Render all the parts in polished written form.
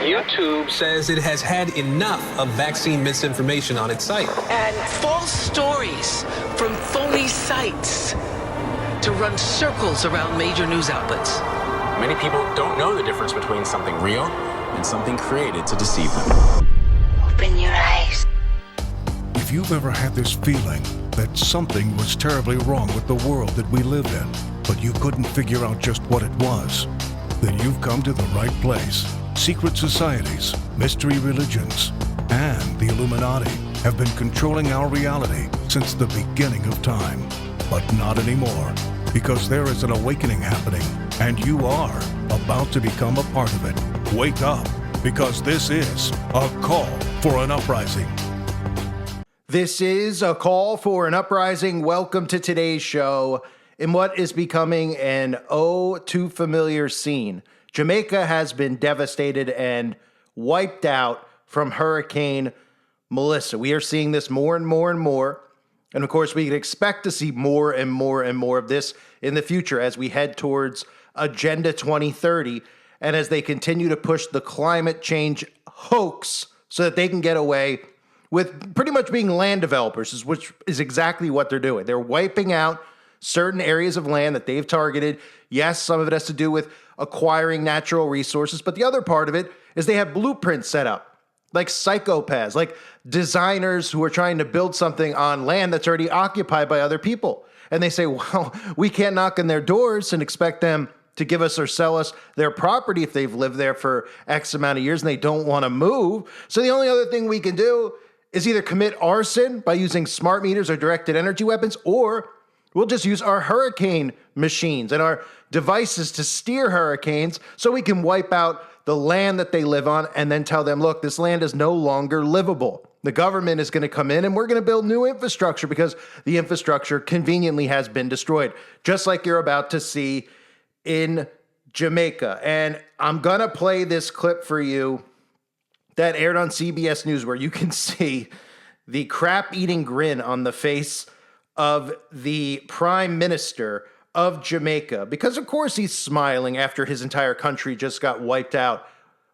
YouTube says it has had enough of vaccine misinformation on its site. And false stories from phony sites to run circles around major news outlets. Many people don't know the difference between something real and something created to deceive them. Open your eyes. If you've ever had this feeling that something was terribly wrong with the world that we live in, but you couldn't figure out just what it was, then you've come to the right place. Secret societies, mystery religions, and the Illuminati have been controlling our reality since the beginning of time. But not anymore, because there is an awakening happening, and you are about to become a part of it. Wake up, because this is a call for an uprising. This is a call for an uprising. Welcome to today's show. In what is becoming an too familiar scene, Jamaica has been devastated and wiped out from Hurricane Melissa. We are seeing this more and more and more. And of course, we can expect to see more and more and more of this in the future as we head towards Agenda 2030 and as they continue to push the climate change hoax so that they can get away with pretty much being land developers, which is exactly what they're doing. They're wiping out certain areas of land that they've targeted. Yes, some of it has to do with acquiring natural resources, but the other part of it is they have blueprints set up, like psychopaths, like designers who are trying to build something on land that's already occupied by other people. And they say, well, we can't knock on their doors and expect them to give us or sell us their property if they've lived there for X amount of years and they don't want to move. So the only other thing we can do is either commit arson by using smart meters or directed energy weapons, or we'll just use our hurricane machines and our devices to steer hurricanes so we can wipe out the land that they live on and then tell them, look, this land is no longer livable. The government is going to come in and we're going to build new infrastructure because the infrastructure conveniently has been destroyed, just like you're about to see in Jamaica. And I'm going to play this clip for you that aired on CBS News where you can see the crap-eating grin on the face of the Prime Minister of Jamaica, because of course he's smiling after his entire country just got wiped out,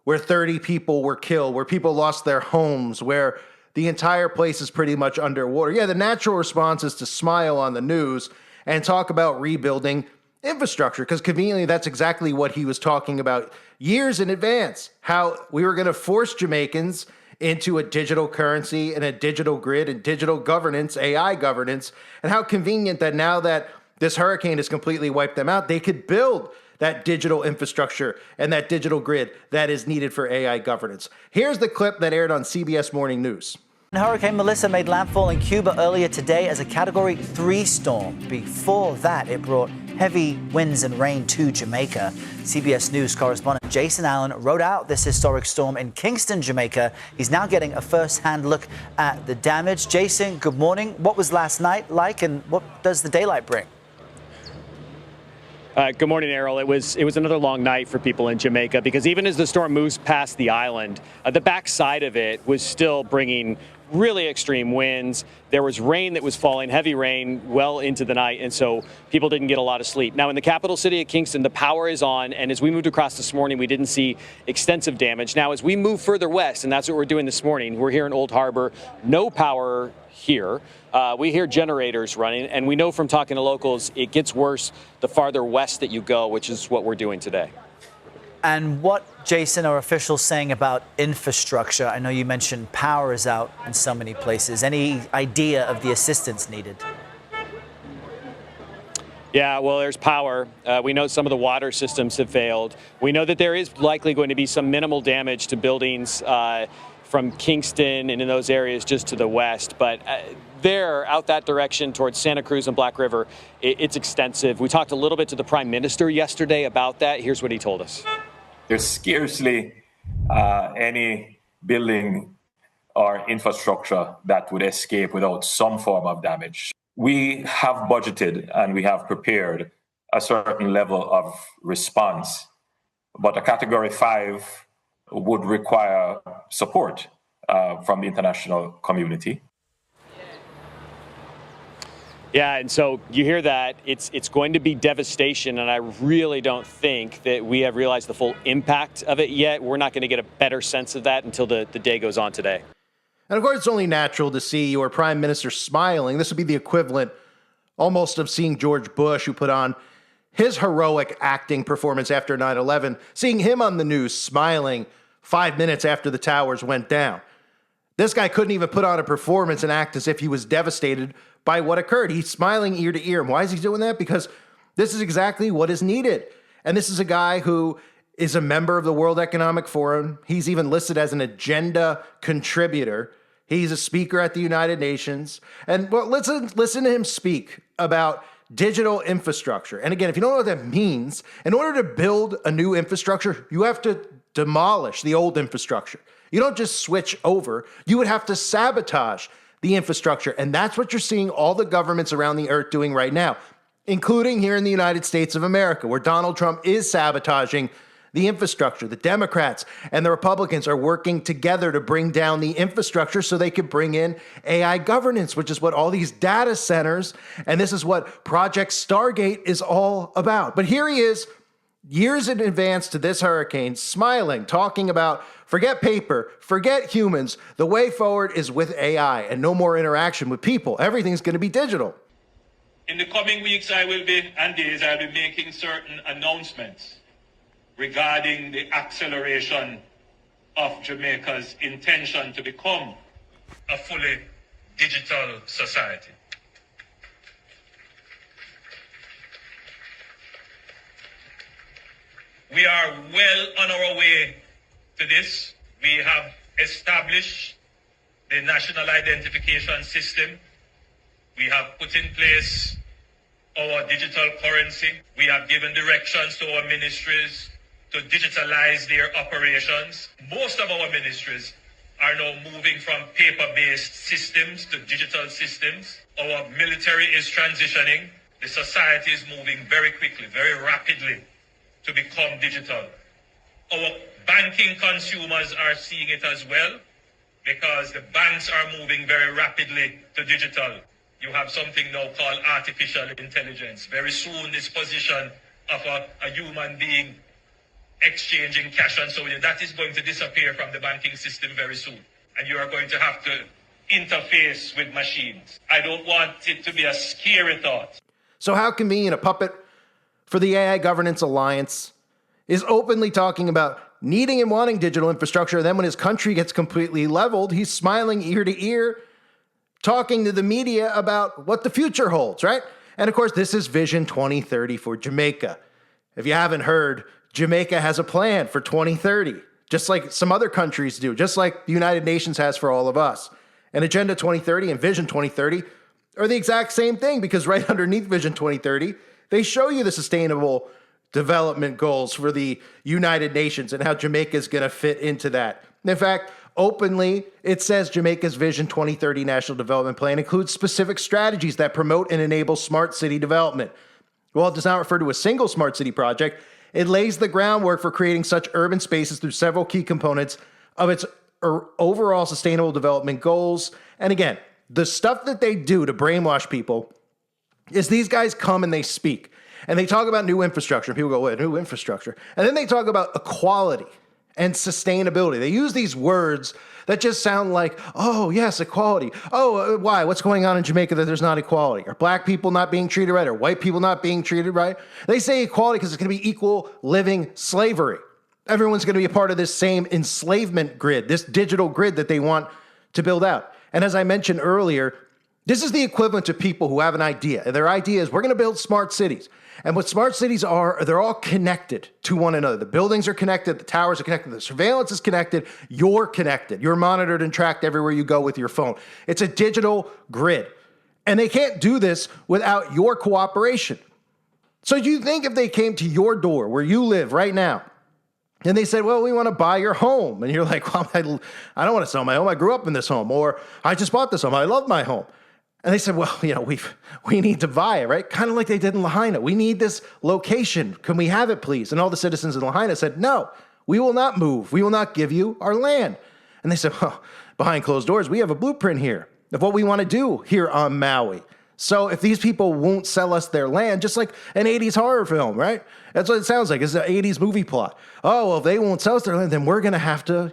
where 30 people were killed, where people lost their homes, where the entire place is pretty much underwater. Yeah, the natural response is to smile on the news and talk about rebuilding infrastructure, because conveniently that's exactly what he was talking about years in advance, how we were going to force Jamaicans into a digital currency and a digital grid and digital governance, AI governance, and how convenient that now that this hurricane has completely wiped them out, they could build that digital infrastructure and that digital grid that is needed for AI governance. Here's the clip that aired on CBS Morning News. Hurricane Melissa made landfall in Cuba earlier today as a Category 3 storm. Before that, it brought heavy winds and rain to Jamaica. CBS News correspondent Jason Allen rode out this historic storm in Kingston, Jamaica. He's now getting a first-hand look at the damage. Jason, good morning. What was last night like, and what does the daylight bring? Good morning, Errol. It was another long night for people in Jamaica because even as the storm moves past the island, the backside of it was still bringing really extreme winds. There was rain that was falling, heavy rain, well into the night, and so people didn't get a lot of sleep. Now, in the capital city of Kingston, the power is on, and as we moved across this morning, we didn't see extensive damage. Now, as we move further west, and that's what we're doing this morning, we're here in Old Harbor, no power here. We hear generators running, and we know from talking to locals, it gets worse the farther west that you go, which is what we're doing today. And what, Jason, are officials saying about infrastructure? I know you mentioned power is out in so many places. Any idea of the assistance needed? Yeah, well, there's power. We know some of the water systems have failed. We know that there is likely going to be some minimal damage to buildings from Kingston and in those areas just to the west. But there, out that direction towards Santa Cruz and Black River, it's extensive. We talked a little bit to the Prime Minister yesterday about that. Here's what he told us. There's scarcely any building or infrastructure that would escape without some form of damage. We have budgeted and we have prepared a certain level of response, but a Category 5 would require support from the international community. Yeah, and so you hear that, it's going to be devastation, and I really don't think that we have realized the full impact of it yet. We're not going to get a better sense of that until the day goes on today. And of course, it's only natural to see your prime minister smiling. This would be the equivalent almost of seeing George Bush, who put on his heroic acting performance after 9/11, seeing him on the news smiling 5 minutes after the towers went down. This guy couldn't even put on a performance and act as if he was devastated by what occurred. He's smiling ear to ear. And why is he doing that? Because this is exactly what is needed. And this is a guy who is a member of the World Economic Forum. He's even listed as an agenda contributor. He's a speaker at the United Nations. And well, listen to him speak about digital infrastructure. And again, if you don't know what that means, in order to build a new infrastructure, you have to demolish the old infrastructure. You don't just switch over. You would have to sabotage the infrastructure. And that's what you're seeing all the governments around the earth doing right now, including here in the United States of America, where Donald Trump is sabotaging the infrastructure. The Democrats and the Republicans are working together to bring down the infrastructure so they could bring in AI governance, which is what all these data centers, and this is what Project Stargate is all about. But here he is, years in advance to this hurricane, smiling, talking about forget paper, forget humans. The way forward is with AI and no more interaction with people. Everything's going to be digital. In the coming weeks and days, I'll be making certain announcements regarding the acceleration of Jamaica's intention to become a fully digital society. We are well on our way to this. We have established the National Identification System. We have put in place our digital currency. We have given directions to our ministries to digitalize their operations. Most of our ministries are now moving from paper-based systems to digital systems. Our military is transitioning. The society is moving very quickly, very rapidly to become digital. Our banking consumers are seeing it as well because the banks are moving very rapidly to digital. You have something now called artificial intelligence. Very soon, this position of a human being exchanging cash and so on, that is going to disappear from the banking system very soon. And you are going to have to interface with machines. I don't want it to be a scary thought. So how convenient a puppet for the AI Governance Alliance is openly talking about needing and wanting digital infrastructure. And then when his country gets completely leveled, he's smiling ear to ear, talking to the media about what the future holds, right? And of course, this is Vision 2030 for Jamaica. If you haven't heard, Jamaica has a plan for 2030, just like some other countries do, just like the United Nations has for all of us. And Agenda 2030 and Vision 2030 are the exact same thing, because right underneath Vision 2030, they show you the sustainable development goals for the United Nations and how Jamaica is going to fit into that. In fact, openly, it says Jamaica's Vision 2030 National Development Plan includes specific strategies that promote and enable smart city development. While it does not refer to a single smart city project, it lays the groundwork for creating such urban spaces through several key components of its overall sustainable development goals. And again, the stuff that they do to brainwash people is these guys come and they speak. And they talk about new infrastructure. People go, wait, new infrastructure? And then they talk about equality and sustainability. They use these words that just sound like, oh, yes, equality. Oh, why? What's going on in Jamaica that there's not equality? Are black people not being treated right? Are white people not being treated right? They say equality because it's going to be equal living slavery. Everyone's going to be a part of this same enslavement grid, this digital grid that they want to build out. And as I mentioned earlier, this is the equivalent to people who have an idea. And their idea is, we're going to build smart cities. And what smart cities are, they're all connected to one another. The buildings are connected, the towers are connected, the surveillance is connected, you're connected. You're monitored and tracked everywhere you go with your phone. It's a digital grid. And they can't do this without your cooperation. So do you think if they came to your door where you live right now, and they said, well, we want to buy your home. And you're like, well, I don't want to sell my home. I grew up in this home. Or I just bought this home. I love my home. And they said, well, we need to buy it, right? Kind of like they did in Lahaina. We need this location. Can we have it, please? And all the citizens in Lahaina said, no, we will not move. We will not give you our land. And they said, well, behind closed doors, we have a blueprint here of what we want to do here on Maui. So if these people won't sell us their land, just like an 80s horror film, right? That's what it sounds like. It's an 80s movie plot. Oh, well, if they won't sell us their land, then we're going to have to,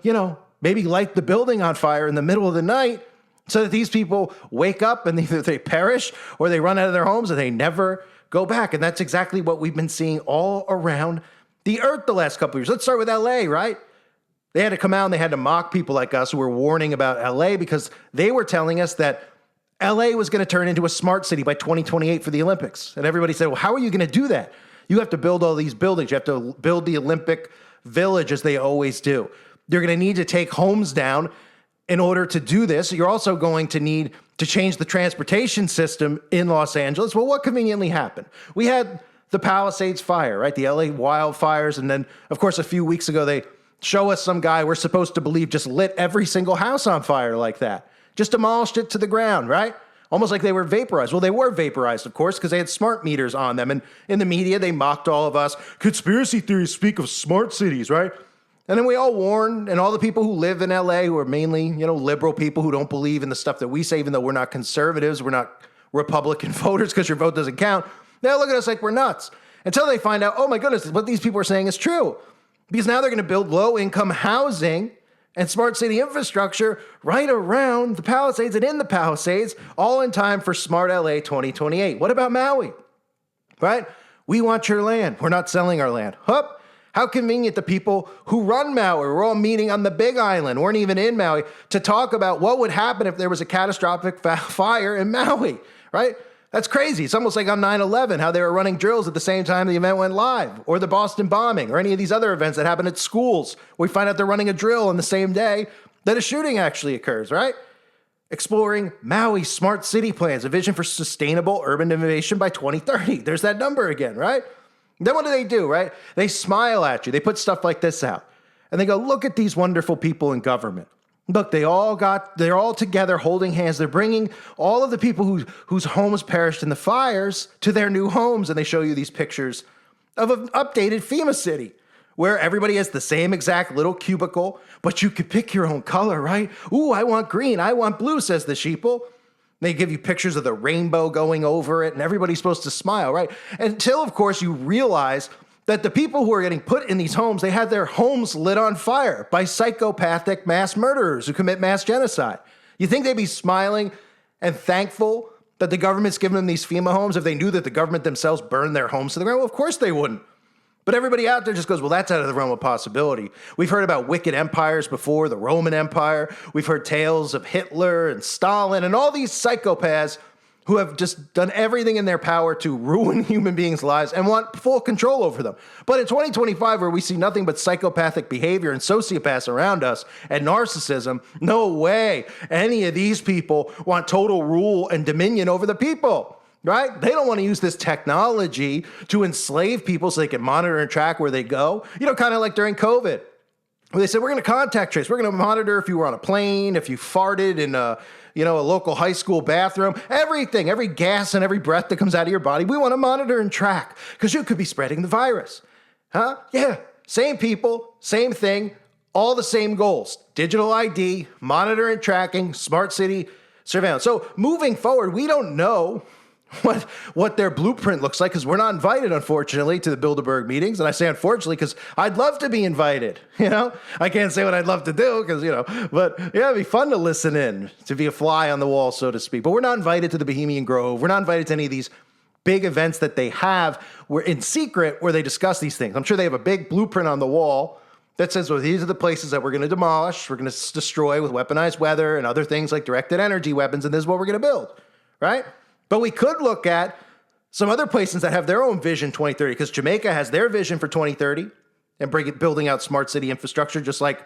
maybe light the building on fire in the middle of the night so that these people wake up and either they perish or they run out of their homes and they never go back. And that's exactly what we've been seeing all around the earth the last couple of years. Let's start with LA, right? They had to come out and they had to mock people like us who were warning about LA because they were telling us that LA was going to turn into a smart city by 2028 for the Olympics. And everybody said, well, how are you going to do that? You have to build all these buildings. You have to build the Olympic Village as they always do. You're going to need to take homes down in order to do this. You're also going to need to change the transportation system in Los Angeles. Well, what conveniently happened? We had the Palisades fire, right? The LA wildfires. And then, of course, a few weeks ago, they show us some guy we're supposed to believe just lit every single house on fire like that. Just demolished it to the ground, right? Almost like they were vaporized. Well, they were vaporized, of course, because they had smart meters on them. And in the media, they mocked all of us. Conspiracy theories speak of smart cities, right? And then we all warned, and all the people who live in LA, who are mainly, liberal people who don't believe in the stuff that we say, even though we're not conservatives, we're not Republican voters because your vote doesn't count. They look at us like we're nuts until they find out, oh my goodness, what these people are saying is true. Because now they're going to build low-income housing and smart city infrastructure right around the Palisades and in the Palisades, all in time for Smart LA 2028. What about Maui? Right? We want your land. We're not selling our land. Hup. How convenient the people who run Maui. We're all meeting on the Big Island, weren't even in Maui, to talk about what would happen if there was a catastrophic fire in Maui, right? That's crazy. It's almost like on 9/11, how they were running drills at the same time the event went live, or the Boston bombing, or any of these other events that happen at schools. We find out they're running a drill on the same day that a shooting actually occurs, right? Exploring Maui's smart city plans, a vision for sustainable urban innovation by 2030. There's that number again, right? Then what do, right? They smile at you. They put stuff like this out. And they go, look at these wonderful people in government. Look, they're all together holding hands. They're bringing all of the people whose homes perished in the fires to their new homes. And they show you these pictures of an updated FEMA city where everybody has the same exact little cubicle, but you could pick your own color, right? Ooh, I want green. I want blue, says the sheeple. They give you pictures of the rainbow going over it, and everybody's supposed to smile, right? Until, of course, you realize that the people who are getting put in these homes, they had their homes lit on fire by psychopathic mass murderers who commit mass genocide. You think they'd be smiling and thankful that the government's giving them these FEMA homes if they knew that the government themselves burned their homes to the ground? Well, of course they wouldn't. But everybody out there just goes, well, that's out of the realm of possibility. We've heard about wicked empires before, the Roman Empire. We've heard tales of Hitler and Stalin and all these psychopaths who have just done everything in their power to ruin human beings' lives and want full control over them. But in 2025, where we see nothing but psychopathic behavior and sociopaths around us and narcissism, no way any of these people want total rule and dominion over the people. Right? They don't want to use this technology to enslave people so they can monitor and track where they go. Kind of like during COVID, where they said, we're going to contact trace. We're going to monitor if you were on a plane, if you farted in a local high school bathroom, everything, every gas and every breath that comes out of your body. We want to monitor and track because you could be spreading the virus. Huh? Yeah. Same people, same thing, all the same goals. Digital ID, monitor and tracking, smart city surveillance. So moving forward, we don't know what their blueprint looks like, because we're not invited, unfortunately, to the Bilderberg meetings. And I say unfortunately because I'd love to be invited. I can't say what I'd love to do because, but yeah, it'd be fun to listen in, to be a fly on the wall, so to speak. But we're not invited to the Bohemian Grove. We're not invited to any of these big events that they have in secret where they discuss these things. I'm sure they have a big blueprint on the wall that says, well, these are the places that we're going to demolish, we're going to destroy with weaponized weather and other things like directed energy weapons, and this is what we're going to build, right? But we could look at some other places that have their own vision 2030, because Jamaica has their vision for 2030 and building out smart city infrastructure, just like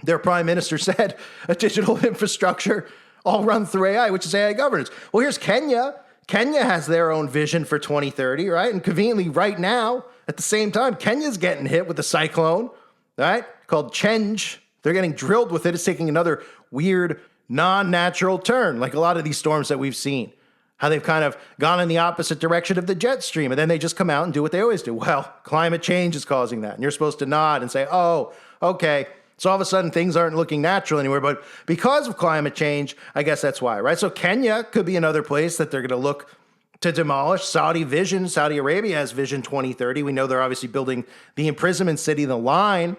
their prime minister said, a digital infrastructure all run through AI, which is AI governance. Well, here's Kenya. Kenya has their own vision for 2030, right? And conveniently right now, at the same time, Kenya's getting hit with a cyclone, right, called Change. They're getting drilled with it. It's taking another weird, non-natural turn, like a lot of these storms that we've seen. How they've kind of gone in the opposite direction of the jet stream, and then they just come out and do what they always do. Well, climate change is causing that. And you're supposed to nod and say, oh, okay, So all of a sudden things aren't looking natural anymore. But because of climate change, I guess that's why, right? So Kenya could be another place that they're going to look to demolish. Saudi Arabia has Vision 2030. We know they're obviously building the imprisonment city, the line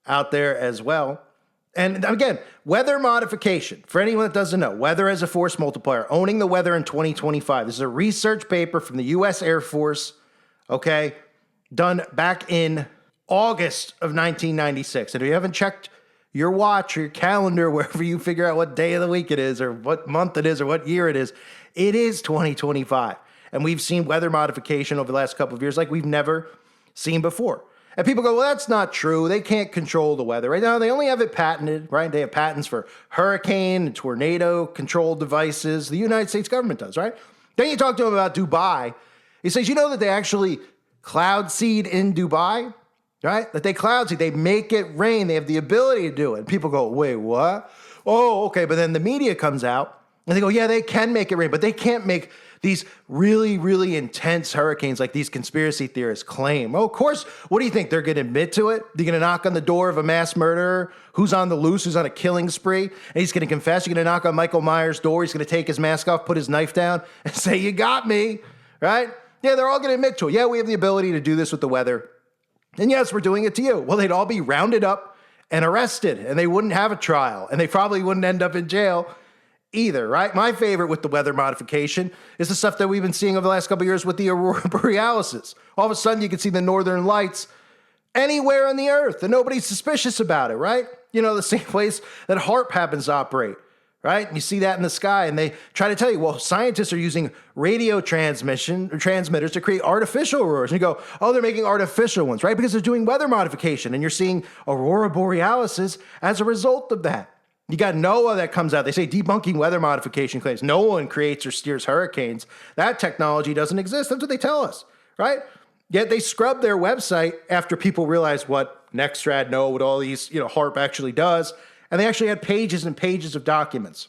out there as well. And again, weather modification, for anyone that doesn't know, weather as a force multiplier, owning the weather in 2025. This is a research paper from the U.S. Air Force, okay, done back in August of 1996. And if you haven't checked your watch or your calendar, wherever you figure out what day of the week it is or what month it is or what year it is 2025. And we've seen weather modification over the last couple of years like we've never seen before. And people go, well, that's not true. They can't control the weather. Right now, they only have it patented, right? They have patents for hurricane and tornado control devices. The United States government does, right? Then you talk to him about Dubai. He says, you know that they actually cloud seed in Dubai, right? That they cloud seed. They make it rain. They have the ability to do it. And people go, wait, what? Oh, okay. But then the media comes out and they go, yeah, they can make it rain, but they can't make these really, really intense hurricanes like these conspiracy theorists claim. Oh, of course. What do you think? They're going to admit to it? They're going to knock on the door of a mass murderer who's on the loose, who's on a killing spree, and he's going to confess? You're going to knock on Michael Myers' door. He's going to take his mask off, put his knife down, and say, you got me, right? Yeah, they're all going to admit to it. Yeah, we have the ability to do this with the weather. And yes, we're doing it to you. Well, they'd all be rounded up and arrested, and they wouldn't have a trial, and they probably wouldn't end up in jail either, right? My favorite with the weather modification is the stuff that we've been seeing over the last couple of years with the aurora borealis. All of a sudden, you can see the northern lights anywhere on the earth, and nobody's suspicious about it, right? You know, the same place that HAARP happens to operate, right? And you see that in the sky, and they try to tell you, well, scientists are using radio transmitters to create artificial auroras. And you go, oh, they're making artificial ones, right? Because they're doing weather modification, and you're seeing aurora borealis as a result of that. You got NOAA that comes out. They say debunking weather modification claims. No one creates or steers hurricanes. That technology doesn't exist. That's what they tell us, right? Yet they scrubbed their website after people realized what NextRad, NOAA, what all these, HAARP actually does. And they actually had pages and pages of documents,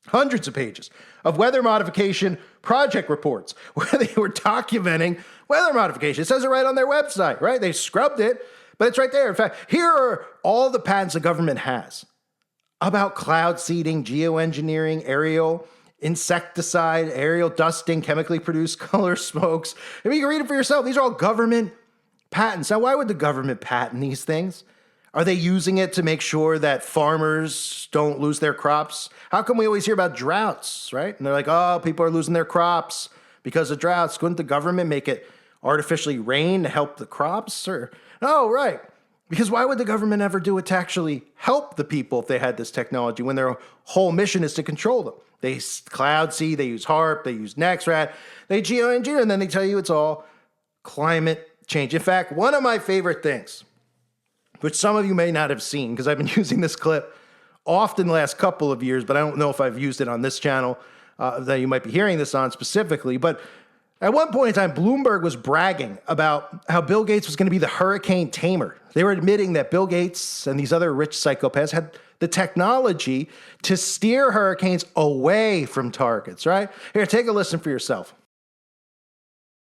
hundreds of pages of weather modification project reports where they were documenting weather modification. It says it right on their website, right? They scrubbed it, but it's right there. In fact, here are all the patents the government has about cloud seeding, geoengineering, aerial insecticide, aerial dusting, chemically produced color smokes. I mean, you can read it for yourself. These are all government patents. Now, why would the government patent these things? Are they using it to make sure that farmers don't lose their crops? How come we always hear about droughts, right? And they're like, oh, people are losing their crops because of droughts. Couldn't the government make it artificially rain to help the crops? Or, oh, right. Because why would the government ever do it to actually help the people if they had this technology when their whole mission is to control them? They cloud seed, they use HAARP, they use NextRad, they geoengineer, and then they tell you it's all climate change. In fact, one of my favorite things, which some of you may not have seen because I've been using this clip often the last couple of years, but I don't know if I've used it on this channel that you might be hearing this on specifically, but at one point in time, Bloomberg was bragging about how Bill Gates was going to be the hurricane tamer. They were admitting that Bill Gates and these other rich psychopaths had the technology to steer hurricanes away from targets, right? Here, take a listen for yourself.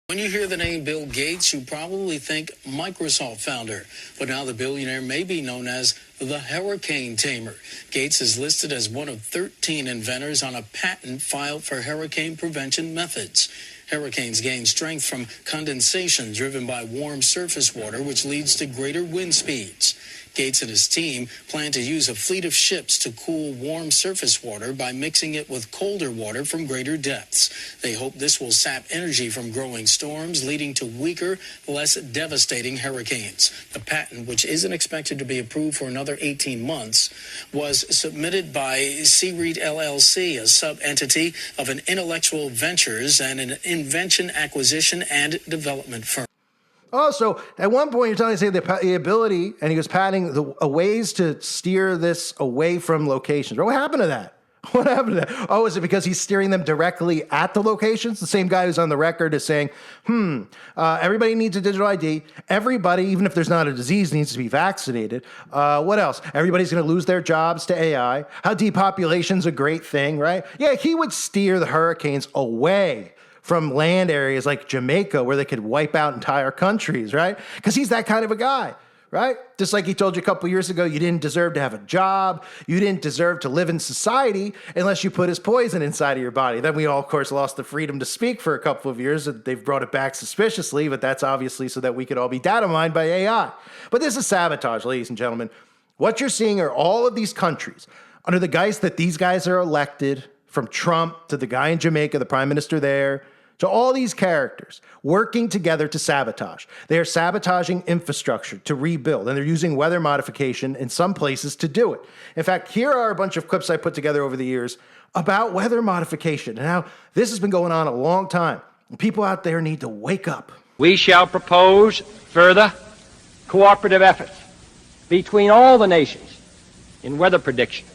When you hear the name Bill Gates, you probably think Microsoft founder, but now the billionaire may be known as the hurricane tamer. Gates is listed as one of 13 inventors on a patent filed for hurricane prevention methods. Hurricanes gain strength from condensation driven by warm surface water, which leads to greater wind speeds. Gates and his team plan to use a fleet of ships to cool warm surface water by mixing it with colder water from greater depths. They hope this will sap energy from growing storms, leading to weaker, less devastating hurricanes. The patent, which isn't expected to be approved for another 18 months, was submitted by CREIT LLC, a sub-entity of an Intellectual Ventures and an invention acquisition and development firm. Also, at one point, you're telling me the ability, and he was patenting the ways to steer this away from locations. What happened to that? What happened to that? Oh, is it because he's steering them directly at the locations? The same guy who's on the record is saying, everybody needs a digital ID. Everybody, even if there's not a disease, needs to be vaccinated. What else? Everybody's going to lose their jobs to AI. How depopulation's a great thing, right? Yeah, he would steer the hurricanes away from land areas like Jamaica where they could wipe out entire countries, right? Because he's that kind of a guy, right? Just like he told you a couple years ago, you didn't deserve to have a job. You didn't deserve to live in society unless you put his poison inside of your body. Then we all, of course, lost the freedom to speak for a couple of years. They've brought it back suspiciously, but that's obviously so that we could all be data mined by AI. But this is sabotage, ladies and gentlemen. What you're seeing are all of these countries under the guise that these guys are elected, from Trump to the guy in Jamaica, the prime minister there, to all these characters working together to sabotage. They are sabotaging infrastructure to rebuild, and they're using weather modification in some places to do it. In fact, here are a bunch of clips I put together over the years about weather modification and how this has been going on a long time. People out there need to wake up. We shall propose further cooperative efforts between all the nations in weather prediction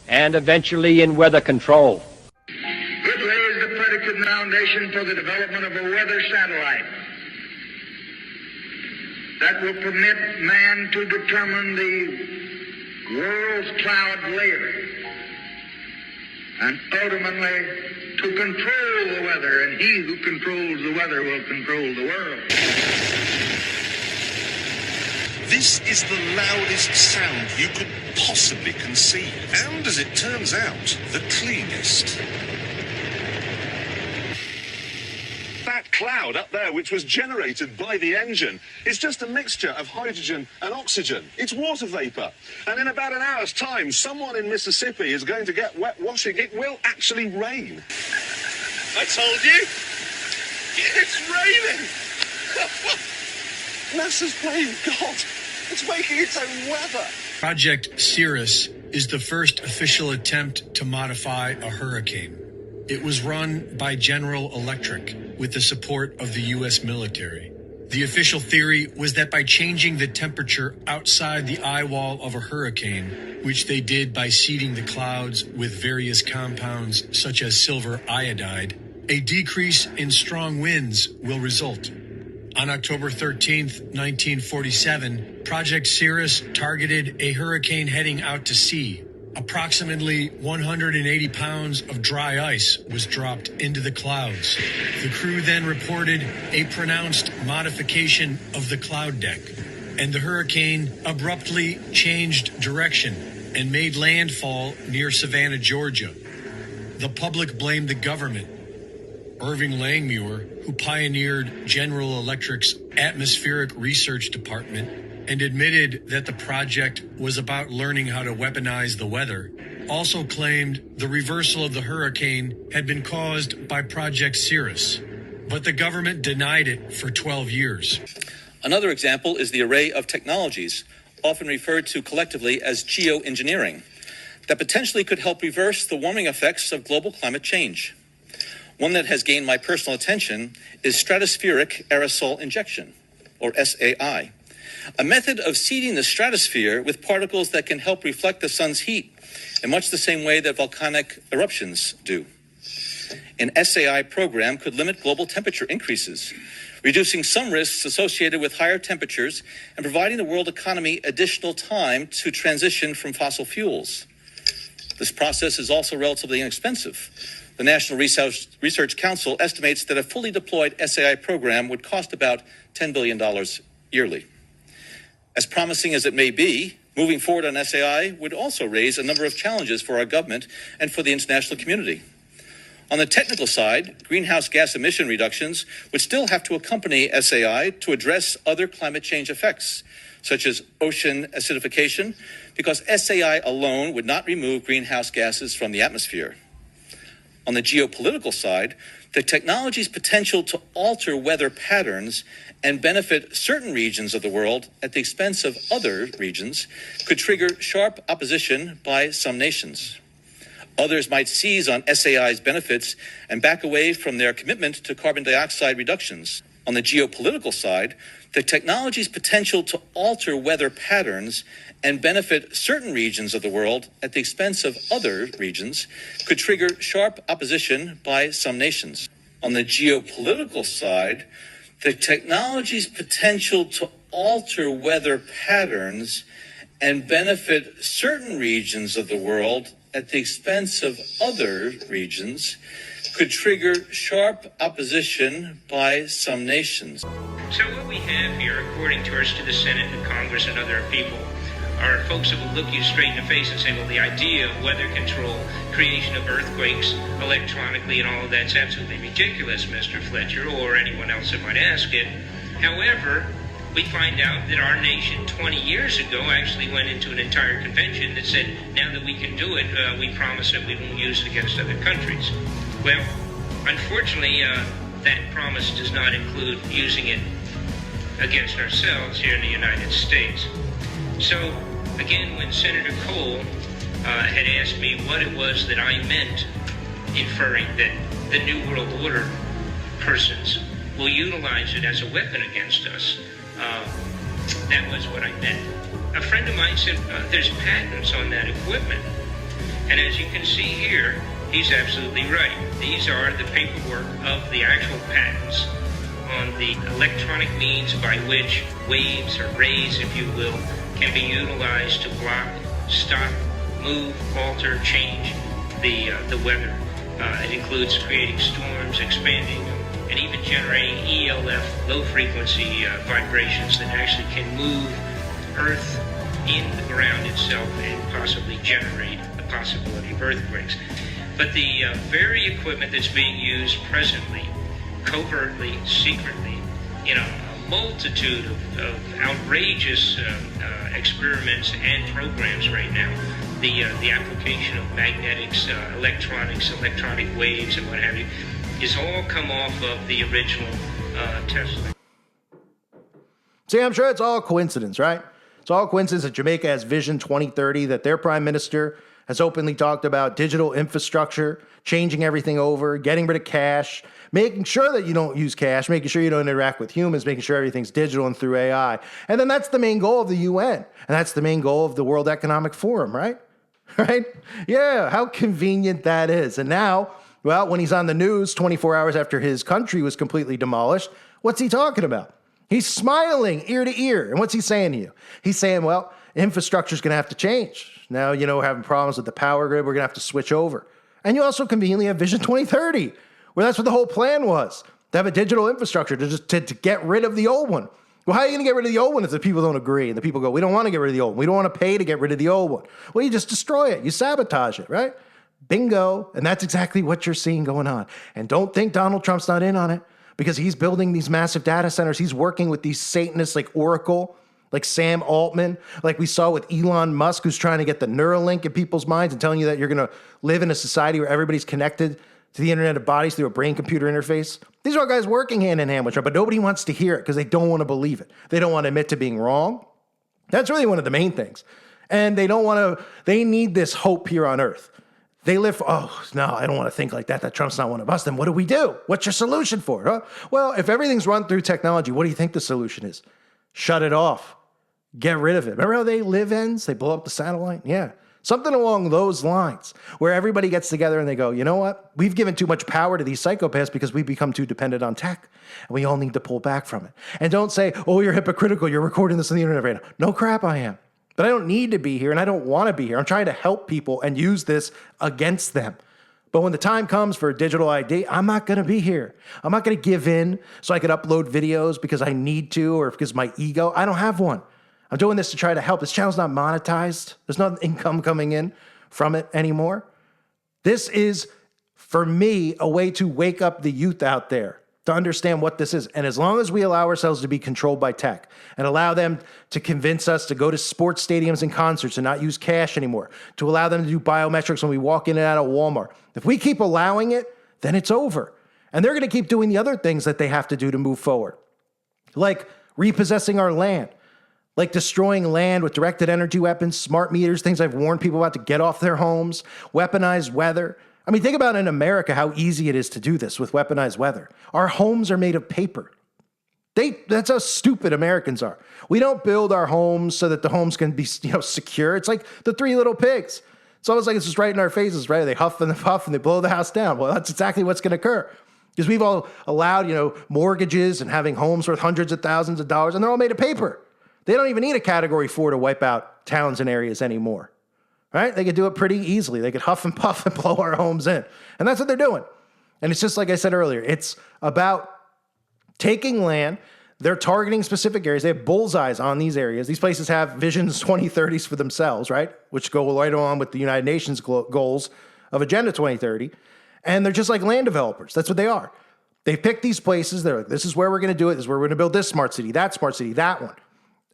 and eventually in weather control. It lays the predicate foundation for the development of a weather satellite that will permit man to determine the world's cloud layer and ultimately to control the weather, and he who controls the weather will control the world. This is the loudest sound you could possibly conceive, and as it turns out, the cleanest. That cloud up there, which was generated by the engine, is just a mixture of hydrogen and oxygen. It's water vapor. And in about an hour's time, someone in Mississippi is going to get wet washing. It will actually rain. I told you. It's raining. NASA's playing God. It's making its own weather. Project Cirrus is the first official attempt to modify a hurricane. It was run by General Electric with the support of the U.S. military. The official theory was that by changing the temperature outside the eye wall of a hurricane, which they did by seeding the clouds with various compounds such as silver iodide, a decrease in strong winds will result. On October 13th, 1947, Project Cirrus targeted a hurricane heading out to sea. Approximately 180 pounds of dry ice was dropped into the clouds. The crew then reported a pronounced modification of the cloud deck, and the hurricane abruptly changed direction and made landfall near Savannah, Georgia. The public blamed the government. Irving Langmuir, who pioneered General Electric's atmospheric research department and admitted that the project was about learning how to weaponize the weather, also claimed the reversal of the hurricane had been caused by Project Cirrus. But the government denied it for 12 years. Another example is the array of technologies, often referred to collectively as geoengineering, that potentially could help reverse the warming effects of global climate change. One that has gained my personal attention is stratospheric aerosol injection, or SAI, a method of seeding the stratosphere with particles that can help reflect the sun's heat in much the same way that volcanic eruptions do. An SAI program could limit global temperature increases, reducing some risks associated with higher temperatures and providing the world economy additional time to transition from fossil fuels. This process is also relatively inexpensive. The National Research Council estimates that a fully deployed SAI program would cost about $10 billion yearly. As promising as it may be, moving forward on SAI would also raise a number of challenges for our government and for the international community. On the technical side, greenhouse gas emission reductions would still have to accompany SAI to address other climate change effects, such as ocean acidification, because SAI alone would not remove greenhouse gases from the atmosphere. On the geopolitical side, the technology's potential to alter weather patterns and benefit certain regions of the world at the expense of other regions could trigger sharp opposition by some nations. Others might seize on SAI's benefits and back away from their commitment to carbon dioxide reductions. On the geopolitical side, the technology's potential to alter weather patterns and benefit certain regions of the world at the expense of other regions could trigger sharp opposition by some nations. On the geopolitical side, the technology's potential to alter weather patterns and benefit certain regions of the world at the expense of other regions could trigger sharp opposition by some nations. So what we have here, according to the Senate and Congress and other people, are folks that will look you straight in the face and say, well, the idea of weather control, creation of earthquakes electronically and all of that's absolutely ridiculous, Mr. Fletcher, or anyone else that might ask it. However, we find out that our nation 20 years ago actually went into an entire convention that said, now that we can do it, we promise that we won't use it against other countries. Well, unfortunately, that promise does not include using it against ourselves here in the United States. So, again, when Senator Cole had asked me what it was that I meant, inferring that the New World Order persons will utilize it as a weapon against us, that was what I meant. A friend of mine said, there's patents on that equipment. And as you can see here, he's absolutely right. These are the paperwork of the actual patents on the electronic means by which waves or rays, if you will, can be utilized to block, stop, move, alter, change the weather. It includes creating storms, expanding them, and even generating ELF, low-frequency vibrations that actually can move Earth in the ground itself and possibly generate the possibility of earthquakes. But the very equipment that's being used presently, covertly, secretly, in a multitude of outrageous experiments and programs right now, the application of magnetics, electronics, electronic waves, and what have you, is all come off of the original Tesla. See, I'm sure it's all coincidence, right? It's all coincidence that Jamaica has Vision 2030, that their prime minister has openly talked about digital infrastructure, changing everything over, getting rid of cash, making sure that you don't use cash, making sure you don't interact with humans, making sure everything's digital and through AI. And then that's the main goal of the UN. And that's the main goal of the World Economic Forum, right? Right? Yeah, how convenient that is. And now, well, when he's on the news 24 hours after his country was completely demolished, what's he talking about? He's smiling ear to ear. And what's he saying to you? He's saying, well, infrastructure's going to have to change. Now, we're having problems with the power grid. We're going to have to switch over. And you also conveniently have Vision 2030, where that's what the whole plan was, to have a digital infrastructure to get rid of the old one. Well, how are you going to get rid of the old one if the people don't agree? And the people go, we don't want to get rid of the old one. We don't want to pay to get rid of the old one. Well, you just destroy it. You sabotage it, right? Bingo. And that's exactly what you're seeing going on. And don't think Donald Trump's not in on it, because he's building these massive data centers. He's working with these Satanists like Oracle, like Sam Altman, like we saw with Elon Musk, who's trying to get the Neuralink in people's minds and telling you that you're going to live in a society where everybody's connected to the Internet of Bodies through a brain-computer interface. These are all guys working hand in hand with Trump, but nobody wants to hear it because they don't want to believe it. They don't want to admit to being wrong. That's really one of the main things. And they need this hope here on Earth. They live, no, I don't want to think like that Trump's not one of us. Then what do we do? What's your solution for it? Huh? Well, if everything's run through technology, what do you think the solution is? Shut it off. Get rid of it. Remember how they live ends? They blow up the satellite? Yeah. Something along those lines, where everybody gets together and they go, you know what? We've given too much power to these psychopaths because we've become too dependent on tech, and we all need to pull back from it. And don't say, oh, you're hypocritical. You're recording this on the internet right now. No crap, I am. But I don't need to be here, and I don't want to be here. I'm trying to help people and use this against them. But when the time comes for a digital ID, I'm not going to be here. I'm not going to give in so I could upload videos because I need to or because of my ego. I don't have one. I'm doing this to try to help. This channel's not monetized. There's no income coming in from it anymore. This is, for me, a way to wake up the youth out there to understand what this is. And as long as we allow ourselves to be controlled by tech and allow them to convince us to go to sports stadiums and concerts and not use cash anymore, to allow them to do biometrics when we walk in and out of Walmart, if we keep allowing it, then it's over. And they're going to keep doing the other things that they have to do to move forward, like repossessing our land, like destroying land with directed energy weapons, smart meters, things I've warned people about to get off their homes, weaponized weather. I mean, think about in America how easy it is to do this with weaponized weather. Our homes are made of paper. That's how stupid Americans are. We don't build our homes so that the homes can be, secure. It's like the Three Little Pigs. It's almost like it's just right in our faces, right? They huff and they puff and they blow the house down. Well, that's exactly what's going to occur. Because we've all allowed, mortgages and having homes worth hundreds of thousands of dollars, and they're all made of paper. They don't even need a Category 4 to wipe out towns and areas anymore, right? They could do it pretty easily. They could huff and puff and blow our homes in. And that's what they're doing. And it's just like I said earlier, it's about taking land They're targeting specific areas. They have bullseyes on these areas. These places have visions 2030s for themselves, right? Which go right on with the United Nations goals of Agenda 2030. And they're just like land developers. That's what they are. They pick these places. They're like, this is where we're going to do it. This is where we're going to build this smart city, that one.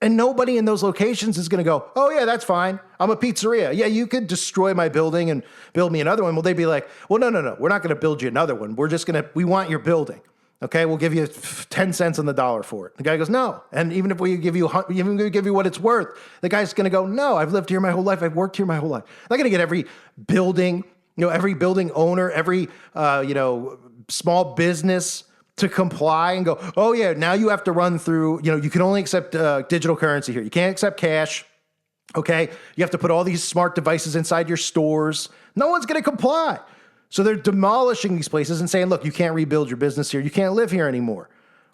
And nobody in those locations is going to go, oh, yeah, that's fine. I'm a pizzeria. Yeah, you could destroy my building and build me another one. Well, they'd be like, well, no. We're not going to build you another one. We want your building. Okay, we'll give you 10 cents on the dollar for it. The guy goes, no. And even if we give you what it's worth, the guy's going to go, no, I've lived here my whole life. I've worked here my whole life. They're going to get every building, every building owner, every, small business to comply and go, oh yeah, now you have to run through, you can only accept digital currency here. You can't accept cash. Okay. You have to put all these smart devices inside your stores. No one's going to comply. So they're demolishing these places and saying, look, you can't rebuild your business here. You can't live here anymore.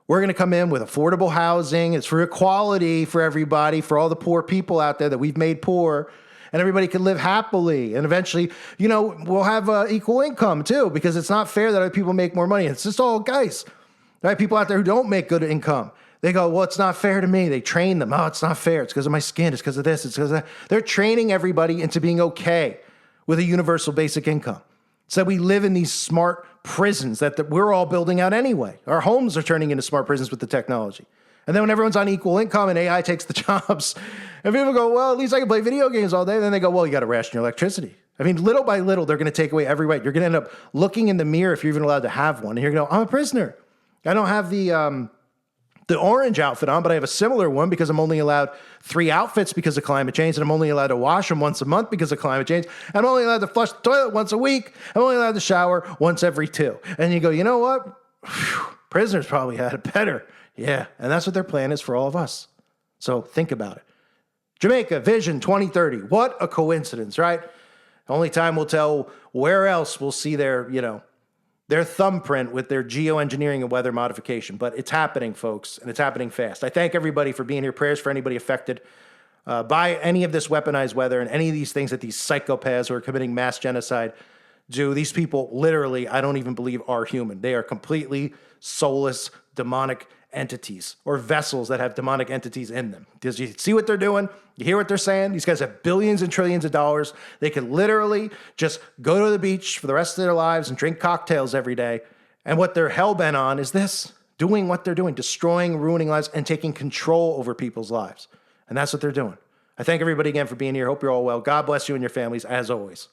We're going to come in with affordable housing. It's for equality for everybody, for all the poor people out there that we've made poor. And everybody can live happily. And eventually, we'll have equal income too, because it's not fair that other people make more money. It's just all guys, right? People out there who don't make good income. They go, well, it's not fair to me. They train them. Oh, it's not fair. It's because of my skin. It's because of this. It's because of that. They're training everybody into being okay with a universal basic income. So we live in these smart prisons that we're all building out anyway. Our homes are turning into smart prisons with the technology. And then when everyone's on equal income and AI takes the jobs, and people go, well, at least I can play video games all day. And then they go, well, you got to ration your electricity. I mean, little by little, they're going to take away every right. You're going to end up looking in the mirror if you're even allowed to have one. And you're going to go, I'm a prisoner. I don't have the orange outfit on, but I have a similar one because I'm only allowed 3 outfits because of climate change. And I'm only allowed to wash them once a month because of climate change. I'm only allowed to flush the toilet once a week. I'm only allowed to shower once every 2. And you go, you know what? Prisoners probably had it better. Yeah, and that's what their plan is for all of us. So think about it. Jamaica, Vision 2030. What a coincidence, right? Only time will tell where else we'll see their thumbprint with their geoengineering and weather modification. But it's happening, folks, and it's happening fast. I thank everybody for being here. Prayers for anybody affected by any of this weaponized weather and any of these things that these psychopaths who are committing mass genocide do. These people literally, I don't even believe, are human. They are completely soulless, demonic entities or vessels that have demonic entities in them. Because you see what they're doing, you hear what they're saying. These guys have billions and trillions of dollars. They could literally just go to the beach for the rest of their lives and drink cocktails every day. And what they're hell-bent on is this, doing what they're doing, destroying, ruining lives, and taking control over people's lives. And that's what they're doing. I thank everybody again for being here. Hope you're all well. God bless you and your families, as always.